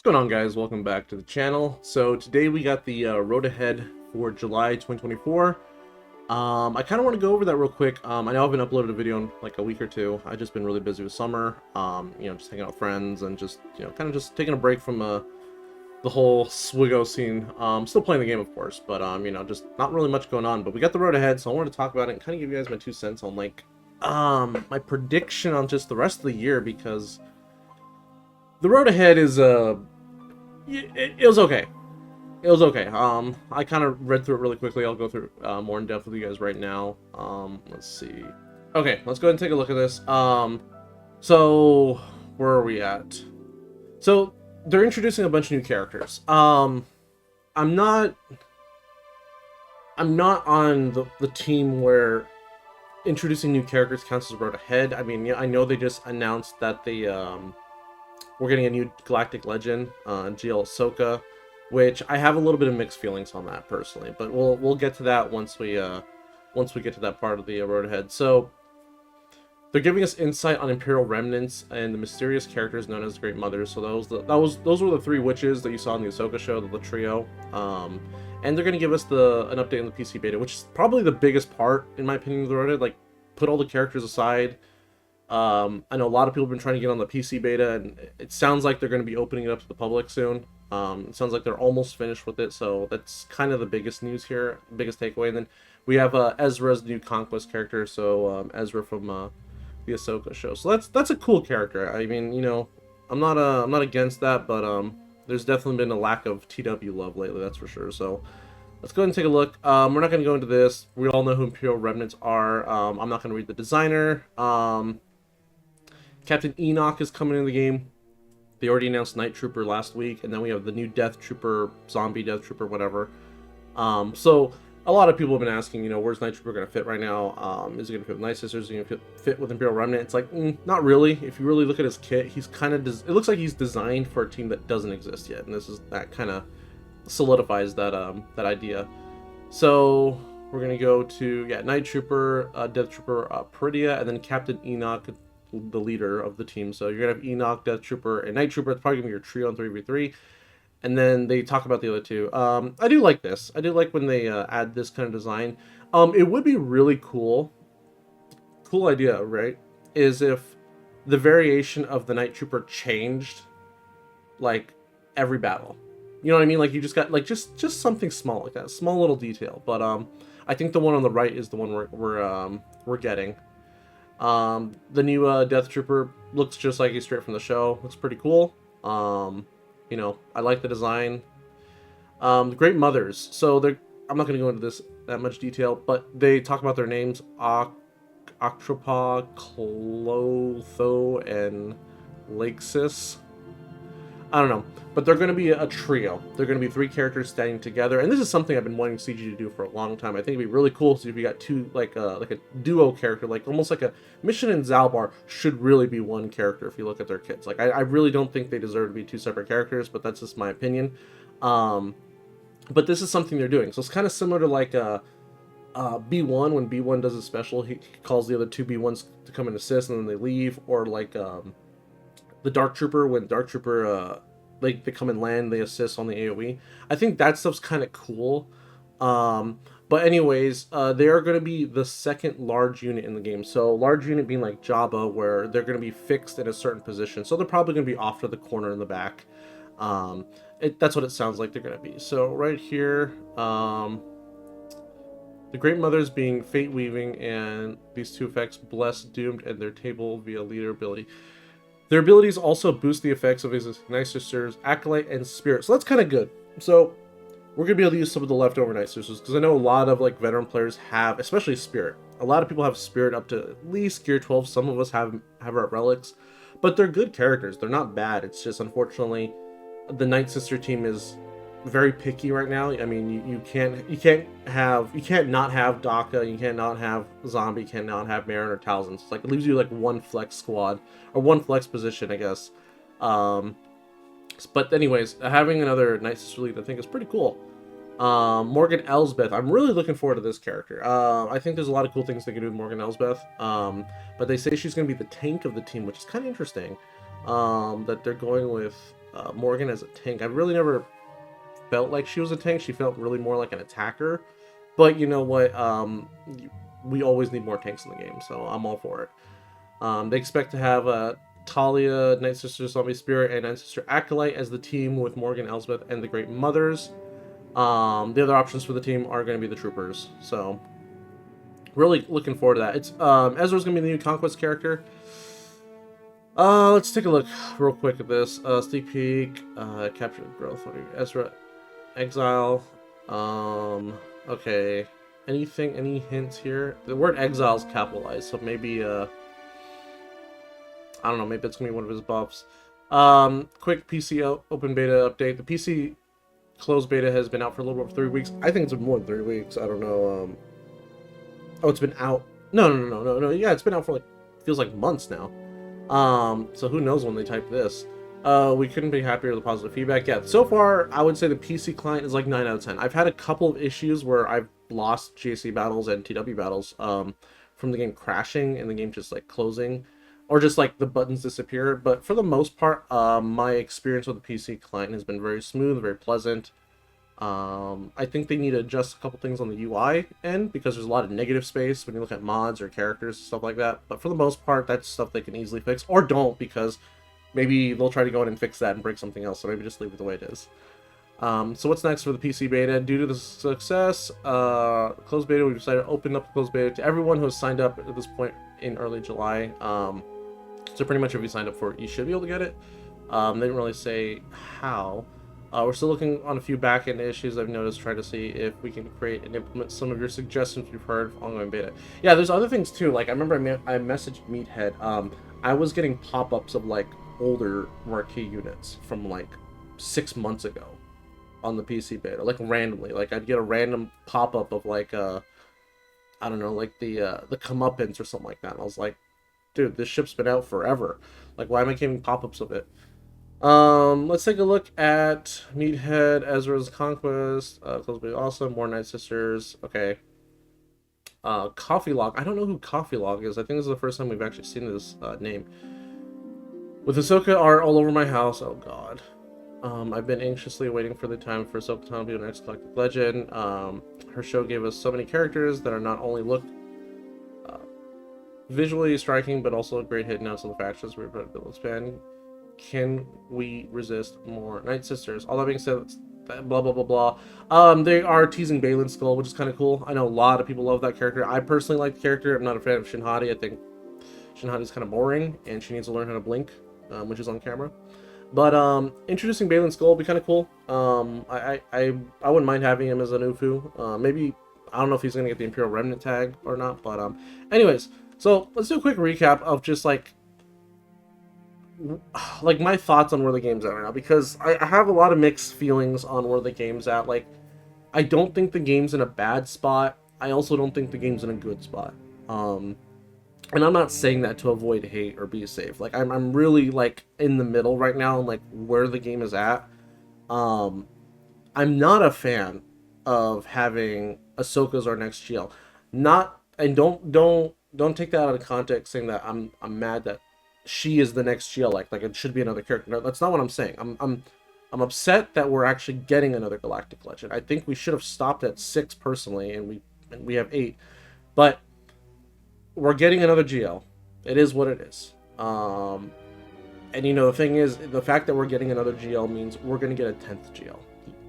What's going on, guys? Welcome back to the channel. So today we got the road ahead for July 2024. I kind of want to go over that real quick. I know I haven't uploaded a video in like a week or two. I've just been really busy with summer, just hanging out with friends and just, kind of just taking a break from the whole Swigo scene. Still playing the game, of course, but, just not really much going on. But we got the road ahead, so I wanted to talk about it and kind of give you guys my 2 cents on, like, my prediction on just the rest of the year, because the road ahead is, it was okay. It was okay. I kind of read through it really quickly. I'll go through more in depth with you guys right now. Let's see. Okay, let's go ahead and take a look at this. So where are we at? So they're introducing a bunch of new characters. I'm not on the team where introducing new characters counts as road ahead. I mean, yeah, I know they just announced that we're getting a new Galactic Legend, GL Ahsoka, which I have a little bit of mixed feelings on that personally, but we'll get to that once we get to that part of the road ahead. So they're giving us insight on Imperial remnants and the mysterious characters known as the Great Mothers. So those were the three witches that you saw in the Ahsoka show, the trio. And they're gonna give us an update on the PC beta, which is probably the biggest part in my opinion of the road ahead. Like, put all the characters aside. I know a lot of people have been trying to get on the PC beta, and it sounds like they're going to be opening it up to the public soon. It sounds like they're almost finished with it, so that's kind of the biggest news here, biggest takeaway. And then we have Ezra's new Conquest character, so Ezra from the Ahsoka show. So that's a cool character. I mean, I'm not against that, but there's definitely been a lack of TW love lately, that's for sure. So let's go ahead and take a look. We're not going to go into this. We all know who Imperial remnants are. I'm not going to read the designer. Captain Enoch is coming in the game. They already announced Night Trooper last week, and then we have the new Death Trooper, Zombie Death Trooper, whatever. So a lot of people have been asking, where's Night Trooper going to fit right now? Is it going to fit with Night Sisters? Is it going to fit with Imperial Remnant? It's like, not really. If you really look at his kit, he's kind of, it looks like he's designed for a team that doesn't exist yet, and that kind of solidifies that idea. So we're going to go to, Night Trooper, Death Trooper, Peridia, and then Captain Enoch, the leader of the team. So you're gonna have Enoch, Death Trooper, and Night Trooper. It's probably gonna be your trio on 3v3, and then they talk about the other two. I do like this. I do like when they add this kind of design. It would be really cool idea, right, is if the variation of the Night Trooper changed like every battle. You know what I mean? Like, you just got like just something small like that, small little detail. But I think the one on the right is the one we're getting. The new Death Trooper looks just like he's straight from the show. Looks pretty cool. I like the design. The Great Mothers. So I'm not going to go into this that much detail, but they talk about their names: Octropa, Clotho, and Laxus. I don't know, but they're going to be a trio. They're going to be 3 characters standing together, and this is something I've been wanting CG to do for a long time. I think it'd be really cool if you got two, like a duo character, like almost like a Mission and Zalbar should really be one character if you look at their kits. Like, I really don't think they deserve to be 2 separate characters, but that's just my opinion. But this is something they're doing, so it's kind of similar to like B1. When B1 does a special, he calls the other 2 B1s to come and assist, and then they leave. Or like the Dark Trooper, when Dark Trooper they come and land, they assist on the AoE. I think that stuff's kind of cool. But anyways, they are going to be the second large unit in the game. So large unit being like Jabba, where they're going to be fixed in a certain position. So they're probably going to be off to the corner in the back. That's what it sounds like they're going to be. So right here, the Great Mothers being Fate Weaving, and these 2 effects, Blessed, Doomed, and their table via leader ability. Their abilities also boost the effects of his Night Sisters, Acolyte, and Spirit. So that's kind of good. So we're going to be able to use some of the leftover Night Sisters, because I know a lot of like veteran players have, especially Spirit. A lot of people have Spirit up to at least Gear 12. Some of us have our Relics. But they're good characters. They're not bad. It's just, unfortunately, the Night Sister team is very picky right now. I mean, you can't not have Daka, you can't not have Zombie, you can't not have Marin or Talzin. It's like, it leaves you like one flex squad, or one flex position, I guess. But anyways, having another Night Sister lead, I think, is pretty cool. Morgan Elsbeth, I'm really looking forward to this character. I think there's a lot of cool things they can do with Morgan Elsbeth. But they say she's going to be the tank of the team, which is kind of interesting. That they're going with Morgan as a tank. I really never felt like she was a tank. She felt really more like an attacker. But you know what? We always need more tanks in the game, so I'm all for it. They expect to have Talia, Night Sister, Zombie Spirit, and Night Sister Acolyte as the team with Morgan, Elsbeth, and the Great Mothers. The other options for the team are going to be the Troopers. So, really looking forward to that. It's Ezra's going to be the new Conquest character. Let's take a look real quick at this. Sneak peek, capture the growth. Ezra, exile. Okay. Anything? Any hints here? The word exile is capitalized, so maybe I don't know. Maybe it's gonna be one of his buffs. Quick PC open beta update. The PC closed beta has been out for a little over 3 weeks. I think it's been more than 3 weeks. I don't know. Oh, it's been out. No. Yeah, it's been out for like feels like months now. So who knows when they type this. We couldn't be happier with the positive feedback. Yeah, so far, I would say the PC client is like 9 out of 10. I've had a couple of issues where I've lost GSC battles and TW battles from the game crashing and the game just like closing, or just like the buttons disappear. But for the most part, my experience with the PC client has been very smooth, very pleasant. I think they need to adjust a couple things on the UI end because there's a lot of negative space when you look at mods or characters and stuff like that. But for the most part, that's stuff they can easily fix, or don't, because maybe they'll try to go in and fix that and break something else. So maybe just leave it the way it is. So what's next for the PC beta? Due to the success, closed beta, we decided to open up the closed beta to everyone who has signed up at this point in early July. So pretty much if you signed up for it, you should be able to get it. They didn't really say how. We're still looking on a few back-end issues I've noticed, trying to see if we can create and implement some of your suggestions we've heard of ongoing beta. Yeah, there's other things too. Like I remember I messaged Meathead. I was getting pop-ups of like older marquee units from like 6 months ago on the PC beta, like randomly. Like I'd get a random pop-up of like I don't know, like the comeuppance or something like that. And I was like, dude, this ship's been out forever. Like, why am I getting pop-ups of it? Let's take a look at Meathead, Ezra's Conquest, Close Beta Awesome, more Night Sisters. Okay. Coffee Log. I don't know who Coffee Log is. I think this is the first time we've actually seen this name. With Ahsoka art all over my house. Oh god. I've been anxiously waiting for the time for Ahsoka to be the next Galactic Legend. Her show gave us so many characters that are not only look visually striking, but also a great hit notes on the factions we're about to build span. Can we resist more Night Sisters? All that being said, blah blah blah blah. They are teasing Balin's skull, which is kind of cool. I know a lot of people love that character. I personally like the character. I'm not a fan of Shinhati. I think Shinhati's kind of boring, and she needs to learn how to blink, which is on camera. But introducing Balin's skull would be kind of cool. I wouldn't mind having him as an Ufu. Maybe I don't know if he's gonna get the Imperial Remnant tag or not. But anyways, so let's do a quick recap of just like my thoughts on where the game's at right now, because I have a lot of mixed feelings on where the game's at. Like, I don't think the game's in a bad spot. I also don't think the game's in a good spot. And I'm not saying that to avoid hate or be safe. Like, I'm really like in the middle right now, like where the game is at. I'm not a fan of having Ahsoka's our next GL. Not, and don't take that out of context saying that I'm mad that she is the next GL, like it should be another character. No, that's not what I'm saying. I'm upset that we're actually getting another Galactic Legend. I think we should have stopped at 6 personally, and we have 8. But we're getting another GL. It is what it is. And you know, the thing is, the fact that we're getting another GL means we're gonna get a 10th GL.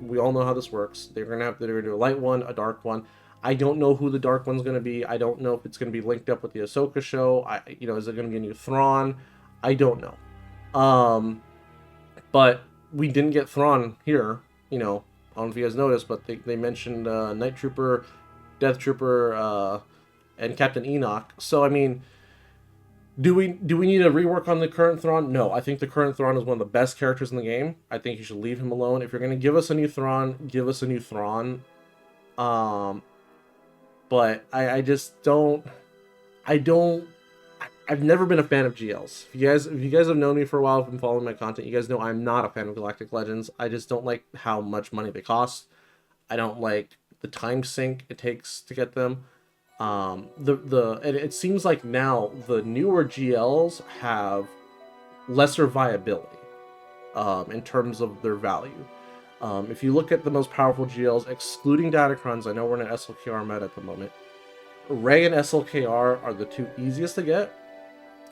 We all know how this works. They're gonna do a light one, a dark one. I don't know who the dark one's going to be. I don't know if it's going to be linked up with the Ahsoka show. Is it going to be a new Thrawn? I don't know. But we didn't get Thrawn here. I don't know if you guys noticed, but they mentioned Night Trooper, Death Trooper, and Captain Enoch. So, I mean, do we need to rework on the current Thrawn? No, I think the current Thrawn is one of the best characters in the game. I think you should leave him alone. If you're going to give us a new Thrawn, give us a new Thrawn. But I just don't. I've never been a fan of GLs. If you guys have known me for a while, been following my content, you guys know I'm not a fan of Galactic Legends. I just don't like how much money they cost. I don't like the time sink it takes to get them. It seems like now the newer GLs have lesser viability. in terms of their value. If you look at the most powerful GLs, excluding Datacrons, I know we're in an SLKR meta at the moment. Ray and SLKR are the two easiest to get,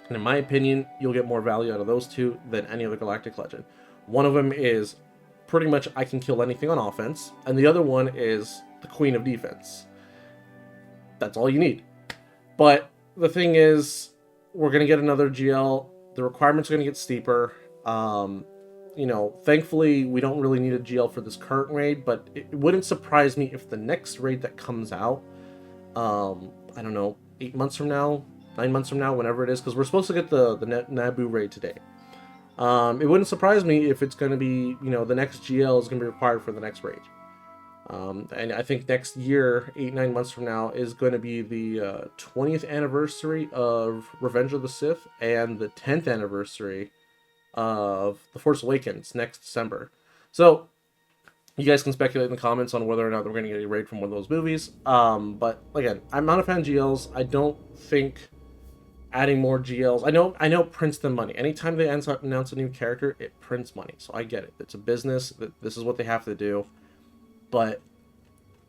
and in my opinion, you'll get more value out of those two than any other Galactic Legend. One of them is pretty much I can kill anything on offense, and the other one is the Queen of Defense. That's all you need. But the thing is, we're going to get another GL. The requirements are going to get steeper. Thankfully, we don't really need a GL for this current raid, but it wouldn't surprise me if the next raid that comes out, I don't know, 8 months from now, 9 months from now, whenever it is, because we're supposed to get the Naboo raid today. It wouldn't surprise me if it's going to be, the next GL is going to be required for the next raid. And I think next year, 8-9 months from now, is going to be the 20th anniversary of Revenge of the Sith and the 10th anniversary of The Force Awakens next December. So you guys can speculate in the comments on whether or not we're going to get a raid from one of those movies. But again, I'm not a fan of GLs. I don't think adding more GLs. I know prints them money. Anytime they announce a new character, it prints money. So I get it. It's a business. This is what they have to do. But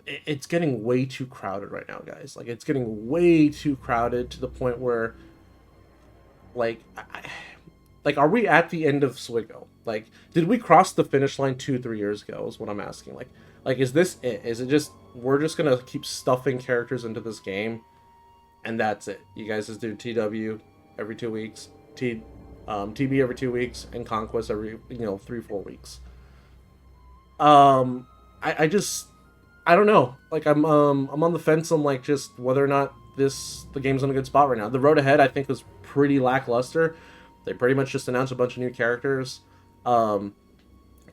it's getting way too crowded right now, guys. Like, it's getting way too crowded to the point where, like, are we at the end of Swigo? Like, did we cross the finish line 2-3 years ago is what I'm asking. Like, is this it? Is it just, we're just going to keep stuffing characters into this game, and that's it? You guys just do TW every 2 weeks, TB every 2 weeks, and Conquest every, 3-4 weeks. I don't know. Like, I'm on the fence on, like, just whether or not the game's in a good spot right now. The road ahead, I think, was pretty lackluster. They pretty much just announced a bunch of new characters.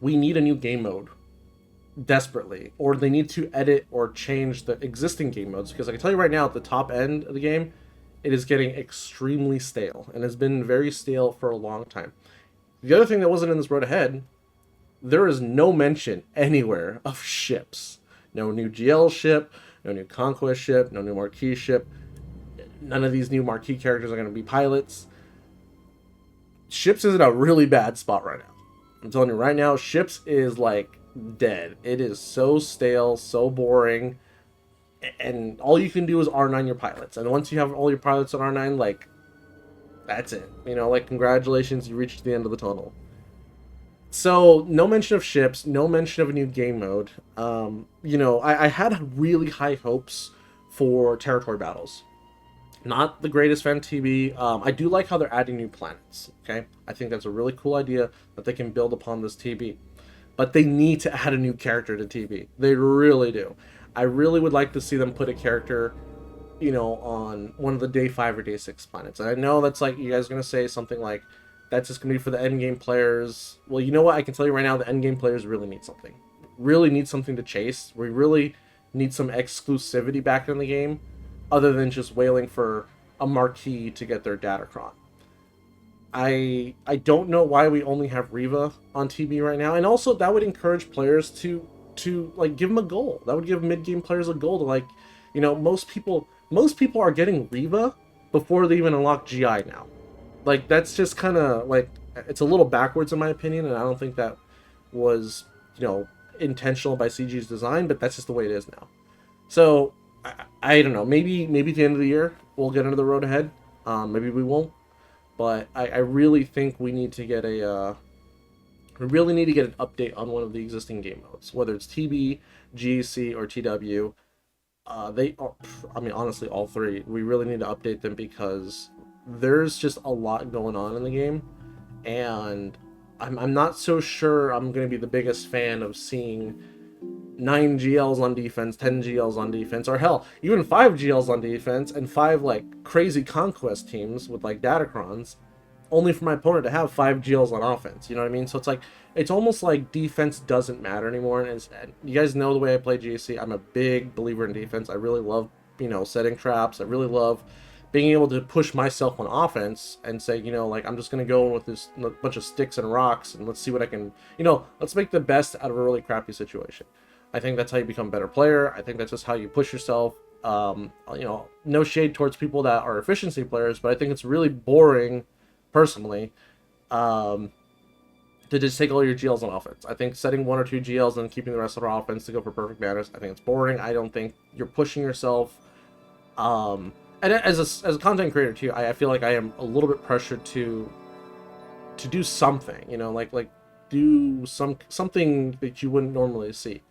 We need a new game mode desperately, or they need to edit or change the existing game modes, because I can tell you right now, at the top end of the game, it is getting extremely stale, and has been very stale for a long time. The other thing that wasn't in this road ahead, there is no mention anywhere of ships. No new GL ship, no new Conquest ship, no new Marquee ship. None of these new Marquee characters are going to be pilots. Ships is in a really bad spot right now. I'm telling you right now, Ships is, like, dead. It is so stale, so boring, and all you can do is R9 your pilots. And once you have all your pilots on R9, like, that's it. Like, congratulations, you reached the end of the tunnel. So, no mention of ships, no mention of a new game mode. I had really high hopes for territory battles. Not the greatest fan of TB. I do like how they're adding new planets, okay? I think that's a really cool idea that they can build upon this TB. But they need to add a new character to TB. They really do. I really would like to see them put a character, on one of the day 5 or day 6 planets. And I know that's like, you guys are going to say something like, that's just going to be for the endgame players. Well, you know what? I can tell you right now, the endgame players really need something. Really need something to chase. We really need some exclusivity back in the game, other than just wailing for a Marquee to get their Datacron. I don't know why we only have Reva on TB right now, and also that would encourage players to like give them a goal. That would give mid-game players a goal to, like, most people are getting Reva before they even unlock GI now. Like, that's just kind of, like, it's a little backwards in my opinion, and I don't think that was, intentional by CG's design, but that's just the way it is now. So, I don't know, maybe at the end of the year, we'll get into the road ahead. Maybe we won't. But I really think we need to get an update on one of the existing game modes, whether it's TB, GC, or TW. Honestly, all three. We really need to update them because there's just a lot going on in the game, and I'm not so sure I'm going to be the biggest fan of seeing 9 GLs on defense, 10 GLs on defense, or hell, even 5 GLs on defense, and 5, like, crazy Conquest teams with, like, Datacrons, only for my opponent to have 5 GLs on offense, you know what I mean? So it's like, it's almost like defense doesn't matter anymore, and you guys know the way I play GC, I'm a big believer in defense. I really love, setting traps. I really love being able to push myself on offense and say, like, I'm just going to go in with this bunch of sticks and rocks, and let's see what I can, let's make the best out of a really crappy situation. I think that's how you become a better player. I think that's just how you push yourself. No shade towards people that are efficiency players, but I think it's really boring, personally, to just take all your GLs on offense. I think setting 1 or 2 GLs and keeping the rest of our offense to go for perfect manners, I think it's boring. I don't think you're pushing yourself. And as a content creator too, I feel like I am a little bit pressured to do something, you know, like do something that you wouldn't normally see.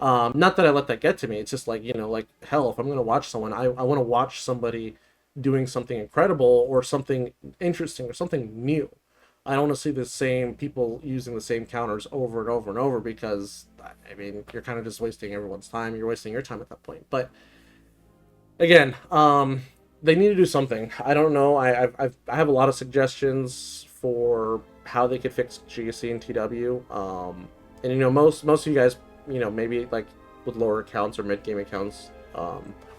Not that I let that get to me. It's just like, you know, like hell, if I'm gonna watch someone, I want to watch somebody doing something incredible or something interesting or something new. I don't want to see the same people using the same counters over and over and over, because I mean, you're kind of just wasting everyone's time. You're wasting your time at that point. But again, they need to do something. I don't know. I have a lot of suggestions for how they could fix GSC and TW. And you know, most of you guys, you know, maybe like with lower accounts or mid game accounts,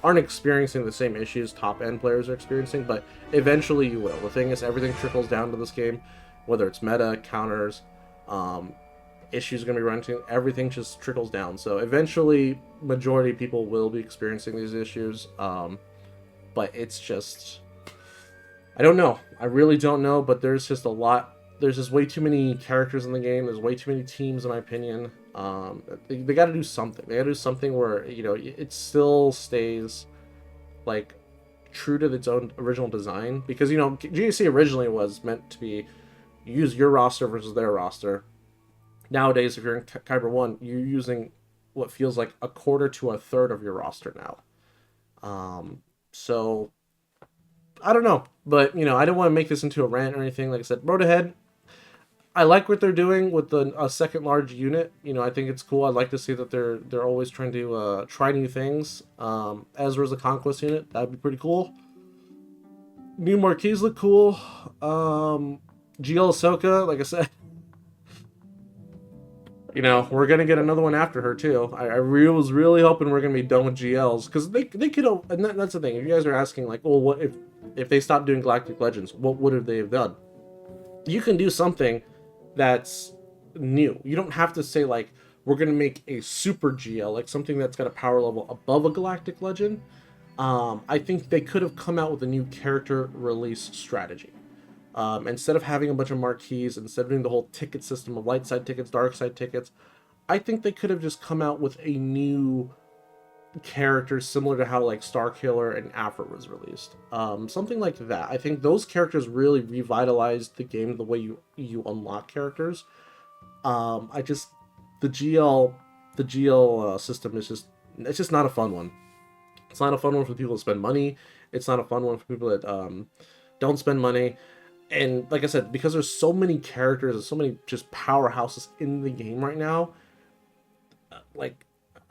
aren't experiencing the same issues top end players are experiencing, but eventually you will. The thing is, everything trickles down to this game, whether it's meta, counters, issues are going to be running to, everything just trickles down. So eventually, majority of people will be experiencing these issues. But it's just, I don't know. I really don't know, but there's just a lot. There's just way too many characters in the game. There's way too many teams, in my opinion. They got to do something. They got to do something where, you know, it still stays like true to its own original design, because, you know, GSC originally was meant to be use your roster versus their roster. Nowadays, if you're in Kyber 1, you're using what feels like a quarter to a third of your roster now. So I don't know, but you know, I don't want to make this into a rant or anything. Like I said, road ahead. I like what they're doing with a second large unit. You know, I think it's cool. I'd like to see that they're always trying to try new things. Ezra's a conquest unit. That'd be pretty cool. New marquees look cool. GL Ahsoka, like I said, you know, we're gonna get another one after her too. I was really hoping we're gonna be done with GLs, because they could, and that's the thing. If you guys are asking like, well, what if they stopped doing Galactic Legends? What would they have done? You can do something that's new. You don't have to say like, we're gonna make a super GL, like something that's got a power level above a Galactic Legend. I think they could have come out with a new character release strategy. Instead of having a bunch of marquees, instead of doing the whole ticket system of light side tickets, dark side tickets, I think they could have just come out with a new character similar to how like Starkiller and Afro was released. Something like that. I think those characters really revitalized the game, the way you unlock characters. The GL system is it's just not a fun one. It's not a fun one for people to spend money. It's not a fun one for people that don't spend money. And like I said, because there's so many characters and so many just powerhouses in the game right now, like,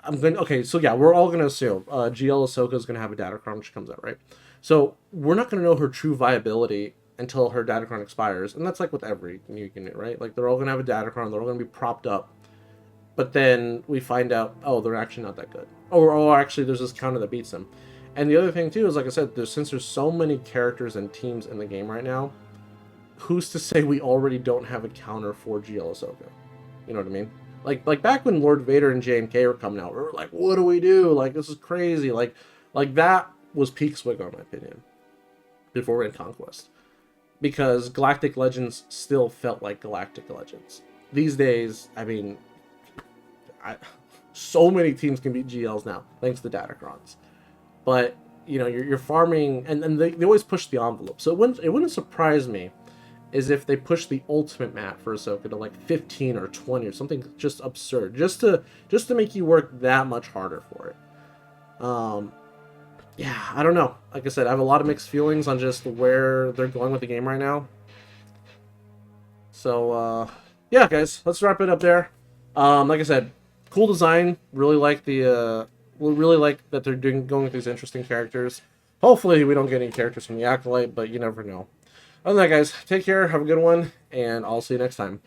okay, so yeah, we're all going to assume GL Ahsoka is going to have a Datacron when she comes out, right? So we're not going to know her true viability until her Datacron expires. And that's like with every new unit, right? Like, they're all going to have a Datacron, they're all going to be propped up. But then we find out, oh, they're actually not that good. Or actually, there's this counter that beats them. And the other thing, too, is, like I said, since there's so many characters and teams in the game right now, who's to say we already don't have a counter for GL Ahsoka? You know what I mean? Like back when Lord Vader and JMK were coming out, we were like, what do we do? Like, this is crazy. Like that was peak Swig, in my opinion, before we had Conquest. Because Galactic Legends still felt like Galactic Legends. These days, I mean, so many teams can beat GLs now, thanks to Datacrons. But, you know, you're farming, and they always push the envelope. So it wouldn't surprise me is if they push the ultimate map for Ahsoka to like 15 or 20 or something just absurd, just to make you work that much harder for it. Yeah, I don't know. Like I said, I have a lot of mixed feelings on just where they're going with the game right now. So yeah, guys, let's wrap it up there. Like I said, cool design. Really like really like that they're going with these interesting characters. Hopefully we don't get any characters from the Acolyte, but you never know. Other than that, guys, take care, have a good one, and I'll see you next time.